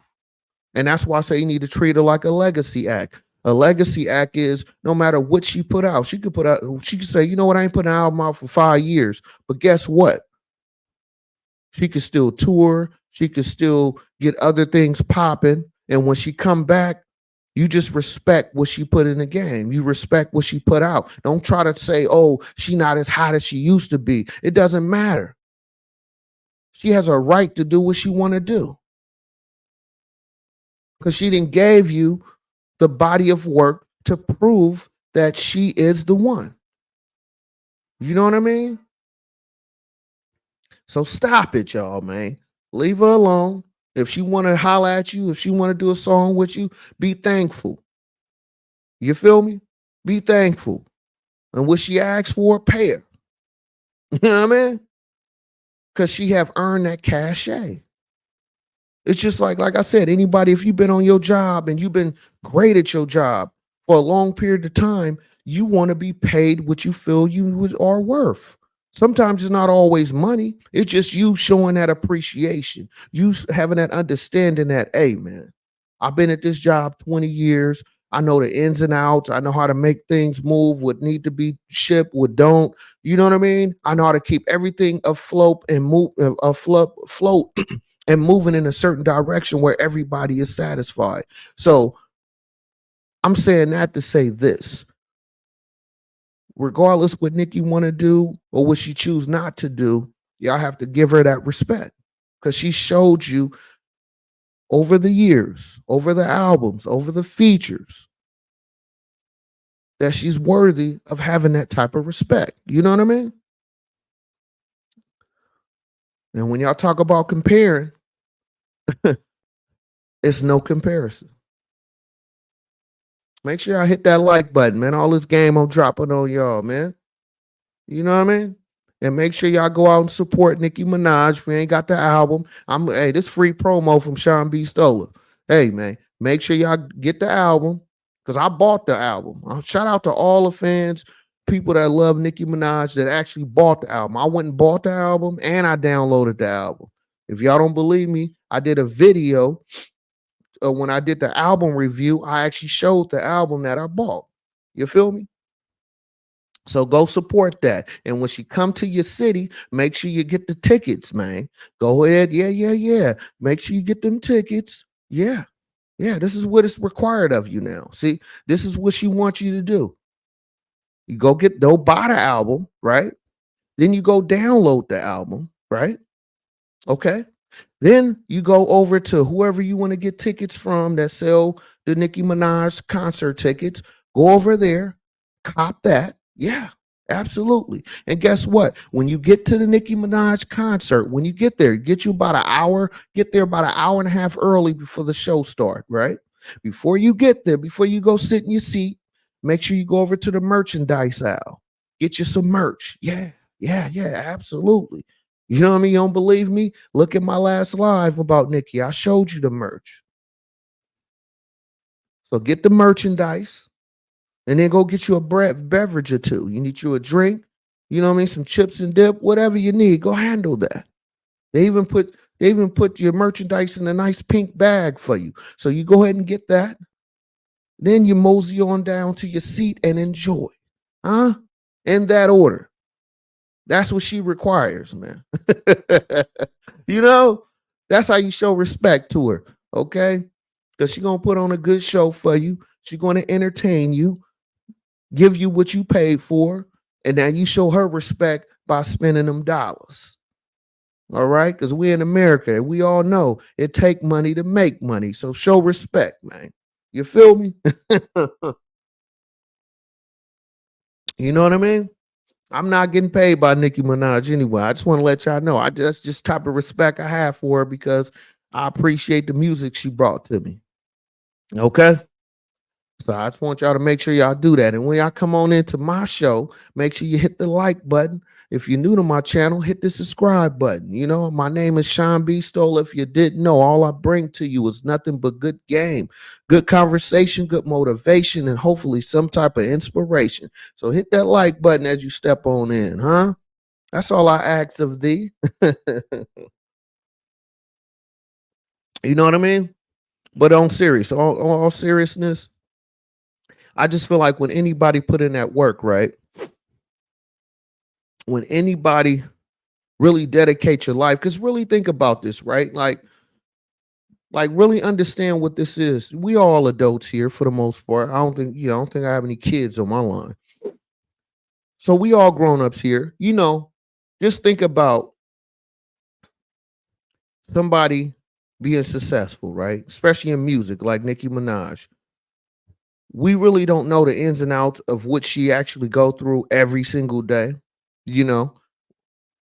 And that's why I say you need to treat her like a legacy act. A legacy act is no matter what she put out, she could say, you know what, I ain't put an album out for 5 years. But guess what? She could still tour, she could still get other things popping. And when she come back, you just respect what she put in the game. You respect what she put out. Don't try to say, oh, she not as hot as she used to be. It doesn't matter. She has a right to do what she want to do because she didn't gave you the body of work to prove that she is the one. You know what I mean? So stop it, y'all, man. Leave her alone. If she want to holler at you, if she want to do a song with you, be thankful. You feel me? Be thankful. And what she asks for, pay her. You know what I mean? Because she have earned that cachet. It's just like I said, anybody, if you've been on your job and you've been great at your job for a long period of time, you want to be paid what you feel you are worth. Sometimes it's not always money. It's just you showing that appreciation. You having that understanding that, hey, man, I've been at this job 20 years. I know the ins and outs. I know how to make things move, what need to be shipped, what don't. You know what I mean? I know how to keep everything afloat and move float and moving in a certain direction where everybody is satisfied. So I'm saying that to say this. Regardless what Nicki want to do or what she choose not to do, y'all have to give her that respect because she showed you over the years, over the albums, over the features, that she's worthy of having that type of respect. You know what I mean? And when y'all talk about comparing, it's no comparison. Make sure y'all hit that like button, man. All this game I'm dropping on y'all, man. You know what I mean? And make sure y'all go out and support Nicki Minaj. If we ain't got the album, hey, this free promo from Sean B. Stoller. Hey, man, make sure y'all get the album because I bought the album. Shout out to all the fans, people that love Nicki Minaj that actually bought the album. I went and bought the album and I downloaded the album. If y'all don't believe me, I did a video when I did the album review. I actually showed the album that I bought. You feel me? So go support that. And when she come to your city, make sure you get the tickets, man. Go ahead. Yeah. Make sure you get them tickets. Yeah. This is what is required of you now. See, this is what she wants you to do. You go buy the album, right? Then you go download the album, right? Okay. Then you go over to whoever you want to get tickets from that sell the Nicki Minaj concert tickets. Go over there, cop that. Yeah, absolutely. And guess what? When you get to the Nicki Minaj concert, when you get there, get you about an hour, get there about an hour and a half early before the show start, right? Before you get there, before you go sit in your seat, make sure you go over to the merchandise aisle. Get you some merch. Yeah, absolutely. You know what I mean? You don't believe me? Look at my last live about Nicki. I showed you the merch. So get the merchandise and then go get you a beverage or two. You need you a drink, you know what I mean? Some chips and dip, whatever you need. Go handle that. They even put your merchandise in a nice pink bag for you. So you go ahead and get that. Then you mosey on down to your seat and enjoy. Huh? In that order. That's what she requires, man. You know, that's how you show respect to her, okay? Because she's going to put on a good show for you. She's going to entertain you, give you what you paid for, and now you show her respect by spending them dollars. All right? Because we in America, we all know it take money to make money. So show respect, man. You feel me? You know what I mean? I'm not getting paid by Nicki Minaj anyway. I just want to let y'all know. That's just type of respect I have for her because I appreciate the music she brought to me. Okay. So I just want y'all to make sure y'all do that. And when y'all come on into my show, make sure you hit the like button. If you're new to my channel, hit the subscribe button. You know, my name is Sean B. Stoller. If you didn't know, all I bring to you is nothing but good game, good conversation, good motivation, and hopefully some type of inspiration. So hit that like button as you step on in, huh? That's all I ask of thee. You know what I mean? But on serious, all seriousness, I just feel like when anybody put in that work, right? When anybody really dedicate your life, because really think about this, right? Like really understand what this is. We all adults here for the most part. I don't think I have any kids on my line. So we all grown-ups here. You know, just think about somebody being successful, right? Especially in music, like Nicki Minaj. We really don't know the ins and outs of what she actually go through every single day, you know,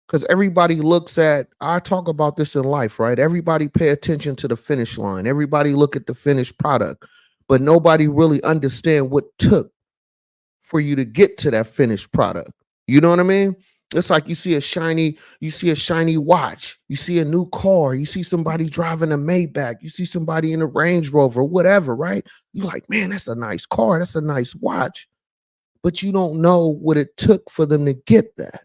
because everybody looks at, I talk about this in life, right? Everybody pay attention to the finish line. Everybody look at the finished product, but nobody really understand what took for you to get to that finished product. You know what I mean? It's like you see a shiny watch, you see a new car, you see somebody driving a Maybach, you see somebody in a Range Rover, whatever, right? You're like, man, that's a nice car, that's a nice watch. But you don't know what it took for them to get that.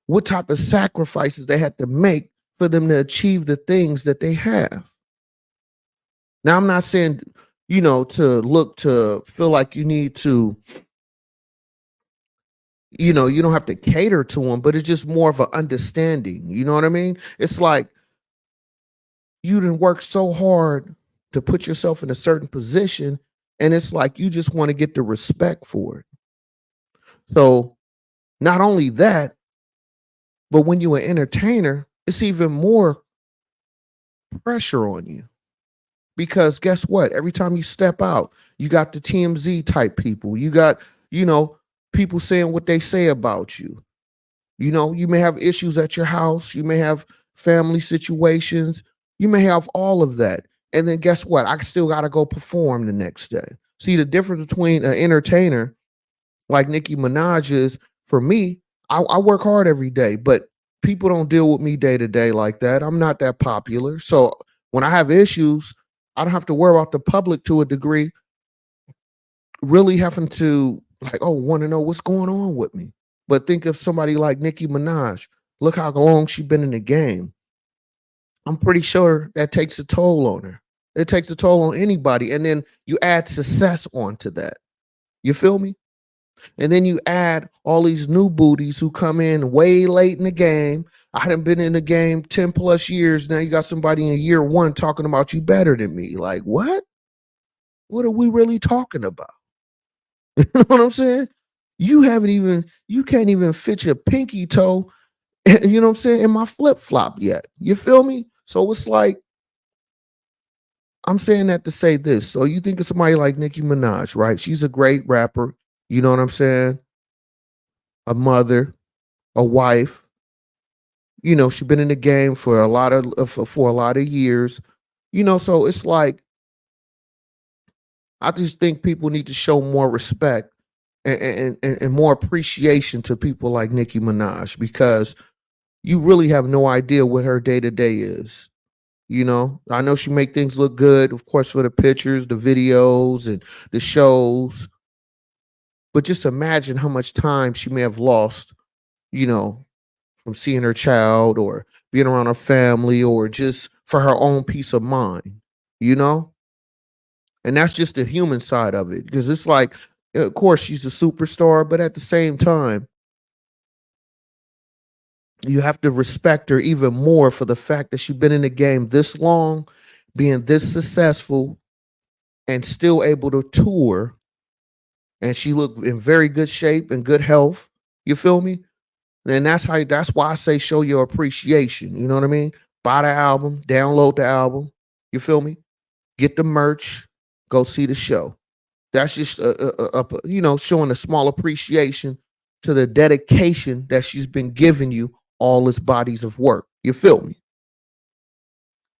What type of sacrifices they had to make for them to achieve the things that they have. Now, I'm not saying, to feel like you need to, you don't have to cater to them, but it's just more of an understanding. You know what I mean? It's like you didn't work so hard to put yourself in a certain position, and it's like you just want to get the respect for it. So not only that, but when you're an entertainer, it's even more pressure on you Because guess what? Every time you step out, you got the TMZ type people. You got, you know, people saying what they say about you. You know, you may have issues at your house, you may have family situations, you may have all of that. And then guess what? I still got to go perform the next day. See, the difference between an entertainer like Nicki Minaj is, for me, I work hard every day, but people don't deal with me day to day like that. I'm not that popular. So when I have issues, I don't have to worry about the public to a degree really having to like, oh, want to know what's going on with me. But think of somebody like Nicki Minaj. Look how long she's been in the game. I'm pretty sure that takes a toll on her. It takes a toll on anybody. And then you add success onto that. You feel me? And then you add all these new booties who come in way late in the game. I hadn't been in the game 10 plus years. Now you got somebody in year one talking about you better than me. Like, what? What are we really talking about? You know what I'm saying? You can't even fit your pinky toe, you know what I'm saying, in my flip flop yet. You feel me? So it's like, I'm saying that to say this. So you think of somebody like Nicki Minaj, right? She's a great rapper. You know what I'm saying? A mother, a wife. You know, she's been in the game for a lot of for a lot of years. You know, so it's like, I just think people need to show more respect and more appreciation to people like Nicki Minaj, because you really have no idea what her day to day is. You know, I know she make things look good, of course, for the pictures, the videos, and the shows. But just imagine how much time she may have lost, you know, from seeing her child or being around her family or just for her own peace of mind, you know? And that's just the human side of it. Because it's like, of course, she's a superstar, but at the same time, you have to respect her even more for the fact that she's been in the game this long, being this successful, and still able to tour. And she looked in very good shape and good health. You feel me? And that's why I say show your appreciation. You know what I mean? Buy the album, download the album. You feel me? Get the merch, go see the show. That's just you know, showing a small appreciation to the dedication that she's been giving you all its bodies of work. You feel me?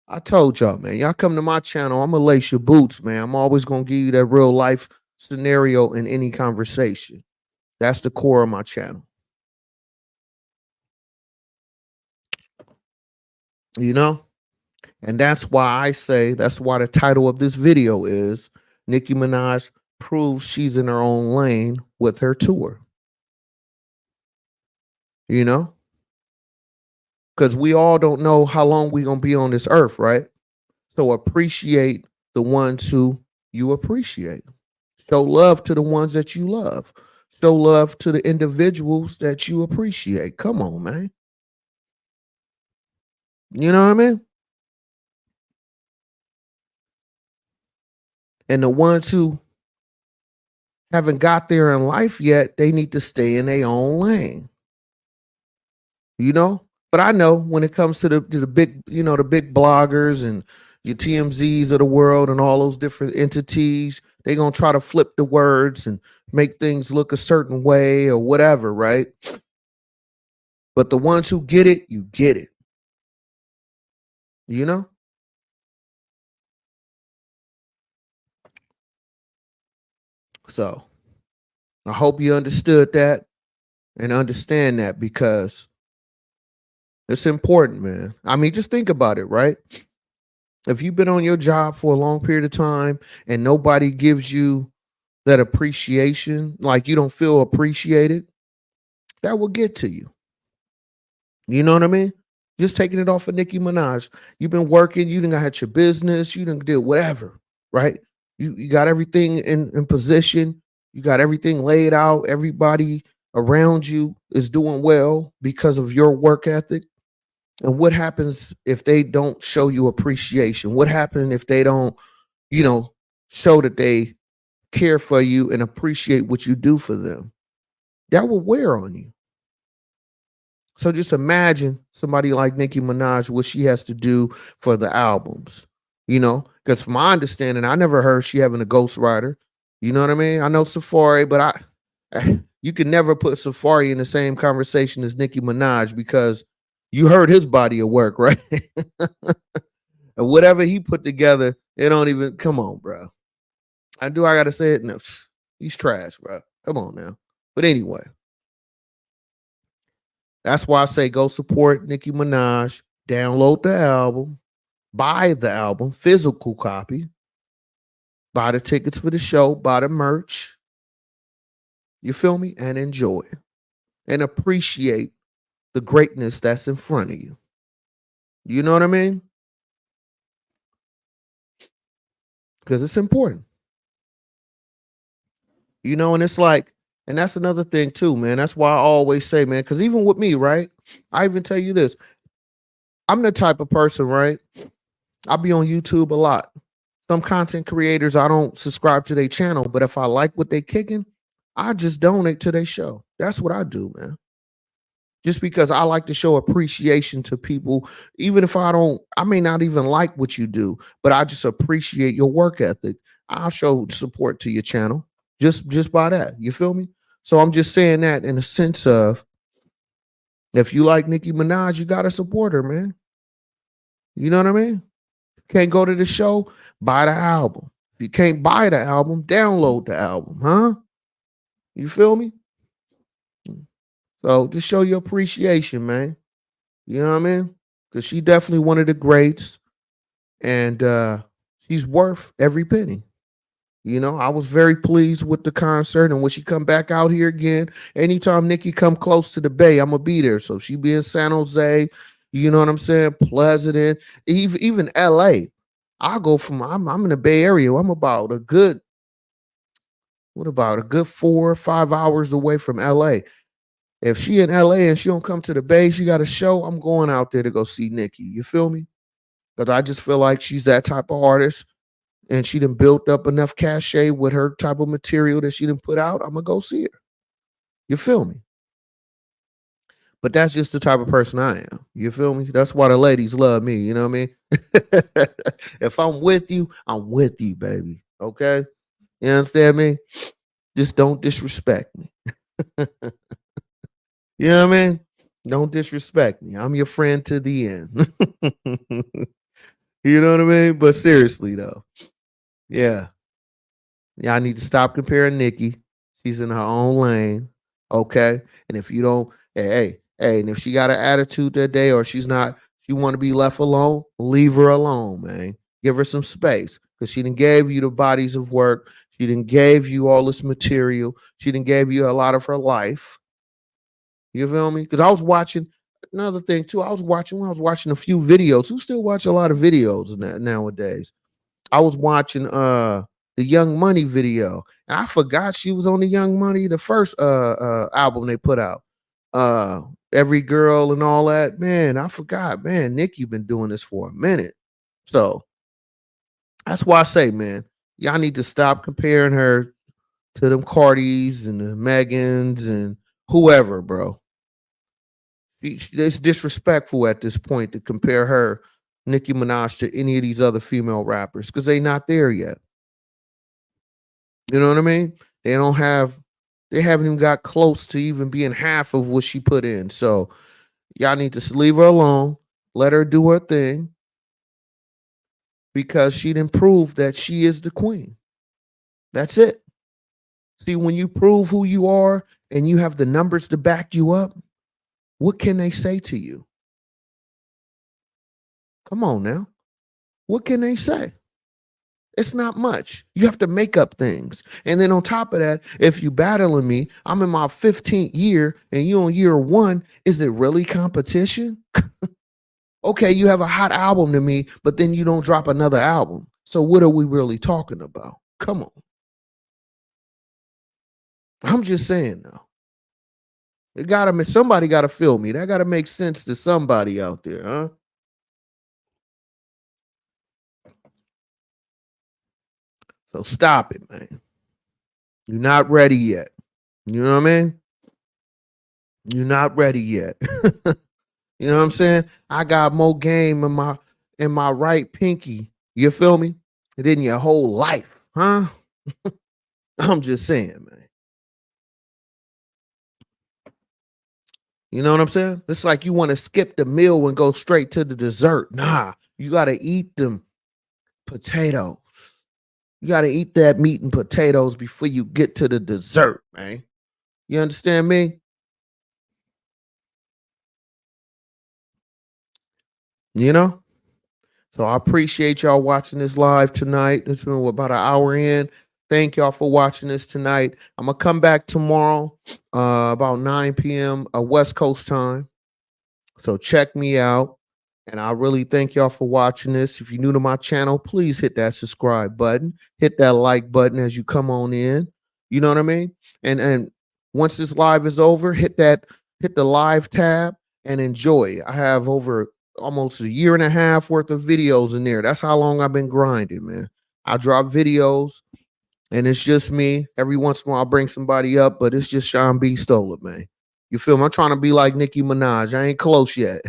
I told y'all, man. Y'all come to my channel, I'm gonna lace your boots, man. I'm always gonna give you that real life scenario in any conversation. That's the core of my channel. You know? And that's why I say, that's why the title of this video is Nicki Minaj proves she's in her own lane with her tour. You know? Because we all don't know how long we're gonna be on this earth, right? So appreciate the ones who you appreciate. Show love to the ones that you love. Show love to the individuals that you appreciate. Come on, man. You know what I mean? And the ones who haven't got there in life yet, they need to stay in their own lane. You know? But I know when it comes to the big, you know, the big bloggers and your TMZs of the world and all those different entities, they're gonna try to flip the words and make things look a certain way or whatever, right? But the ones who get it, you get it. You know? So I hope you understood that and understand that, because it's important, man. I mean, just think about it, right? If you've been on your job for a long period of time and nobody gives you that appreciation, like you don't feel appreciated, that will get to you. You know what I mean? Just taking it off of Nicki Minaj. You've been working, you didn't got your business, you didn't do whatever, right? You got everything in position, you got everything laid out, everybody around you is doing well because of your work ethic. And what happens if they don't show you appreciation? What happens if they don't, you know, show that they care for you and appreciate what you do for them? That will wear on you. So just imagine somebody like Nicki Minaj, what she has to do for the albums. Because from my understanding, I never heard she having a ghostwriter. You know what I mean? I know Safari, but you can never put Safari in the same conversation as Nicki Minaj because you heard his body of work, right? And whatever he put together, it don't even come on, bro. I gotta say it? No, he's trash, bro. Come on now. But anyway, that's why I say go support Nicki Minaj, download the album, buy the album, physical copy, buy the tickets for the show, buy the merch. You feel me? And enjoy and appreciate the greatness that's in front of you. You know what I mean? Because it's important. And it's like, and that's another thing too, man. That's why I always say, man, because even with me, right? I even tell you this. I'm the type of person, right? I'll be on YouTube a lot. Some content creators, I don't subscribe to their channel, but if I like what they kicking, I just donate to their show. That's what I do, man. Just because I like to show appreciation to people, even if I may not even like what you do, but I just appreciate your work ethic. I'll show support to your channel just by that. You feel me? So I'm just saying that in a sense of if you like Nicki Minaj, you gotta support her, man. You know what I mean? Can't go to the show, buy the album. If you can't buy the album, download the album, huh? You feel me? So just show your appreciation, man. You know what I mean? Because she definitely one of the greats, and she's worth every penny. I was very pleased with the concert, and when she come back out here again, anytime Nicki come close to the Bay, I'm gonna be there. So she be in San Jose, you know what I'm saying? Pleasant, even LA. I go from I'm in the Bay Area. I'm about a good 4 or 5 hours away from LA. If she in LA and she don't come to the Bay, she got a show, I'm going out there to go see Nicki. You feel me? Because I just feel like she's that type of artist and she done built up enough cachet with her type of material that she done put out. I'm going to go see her. You feel me? But that's just the type of person I am. You feel me? That's why the ladies love me. You know what I mean? If I'm with you, baby. Okay? You understand me? Just don't disrespect me. You know what I mean? Don't disrespect me. I'm your friend to the end. You know what I mean? But seriously though, yeah. I need to stop comparing Nicki. She's in her own lane. Okay. And if you don't, hey, and if she got an attitude that day or she want to be left alone, leave her alone, man. Give her some space. Because she didn't gave you the bodies of work. She didn't gave you all this material. She didn't gave you a lot of her life. You feel me? Because I was watching another thing too. I was watching a few videos. Who still watch a lot of videos nowadays? I was watching the Young Money video, and I forgot she was on the Young Money, the first album they put out. Every Girl and all that. Man, I forgot. Man, Nicki been doing this for a minute. So that's why I say, man, y'all need to stop comparing her to them Cardis and the Megans and whoever, bro. It's disrespectful at this point to compare her, Nicki Minaj, to any of these other female rappers because they not there yet. You know what I mean? They haven't even got close to even being half of what she put in. So y'all need to leave her alone, let her do her thing because she didn't prove that she is the queen. That's it. See, when you prove who you are and you have the numbers to back you up, what can they say to you? Come on now. What can they say? It's not much. You have to make up things. And then on top of that, if you battling me, I'm in my 15th year and you on year 1, is it really competition? Okay, you have a hot album to me, but then you don't drop another album. So what are we really talking about? Come on. I'm just saying now. Somebody gotta feel me. That gotta make sense to somebody out there, huh? So stop it, man. You're not ready yet. You know what I mean? You're not ready yet. You know what I'm saying? I got more game in my right pinky You feel me? And then your whole life, huh? I'm just saying, man. You know what I'm saying? It's like you want to skip the meal and go straight to the dessert. Nah, you got to eat them potatoes. You got to eat that meat and potatoes before you get to the dessert, man. You understand me? You know? So I appreciate y'all watching this live tonight. It's been about an hour in. Thank y'all for watching this tonight. I'm going to come back tomorrow about 9 p.m. West Coast time. So check me out. And I really thank y'all for watching this. If you're new to my channel, please hit that subscribe button. Hit that like button as you come on in. You know what I mean? And once this live is over, hit the live tab and enjoy. I have over almost a year and a half worth of videos in there. That's how long I've been grinding, man. I drop videos and it's just me. Every once in a while I'll bring somebody up, but it's just Sean B. Stoller, man. You feel me? I'm trying to be like Nicki Minaj. I ain't close yet.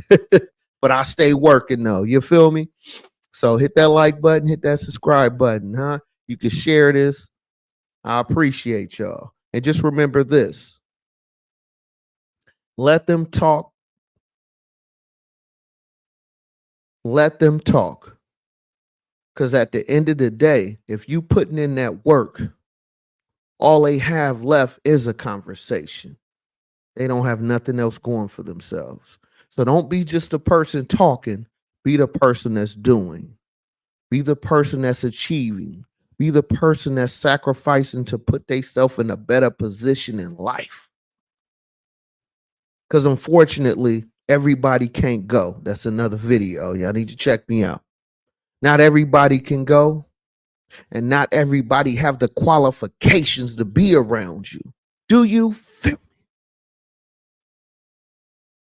But I stay working though. You feel me? So hit that like button, hit that subscribe button, huh? You can share this. I appreciate y'all. And just remember this. Let them talk. Let them talk. Because at the end of the day, if you putting in that work, all they have left is a conversation. They don't have nothing else going for themselves. So don't be just a person talking. Be the person that's doing. Be the person that's achieving. Be the person that's sacrificing to put themselves in a better position in life. Because unfortunately, everybody can't go. That's another video. Y'all need to check me out. Not everybody can go. And not everybody have the qualifications to be around you. Do you feel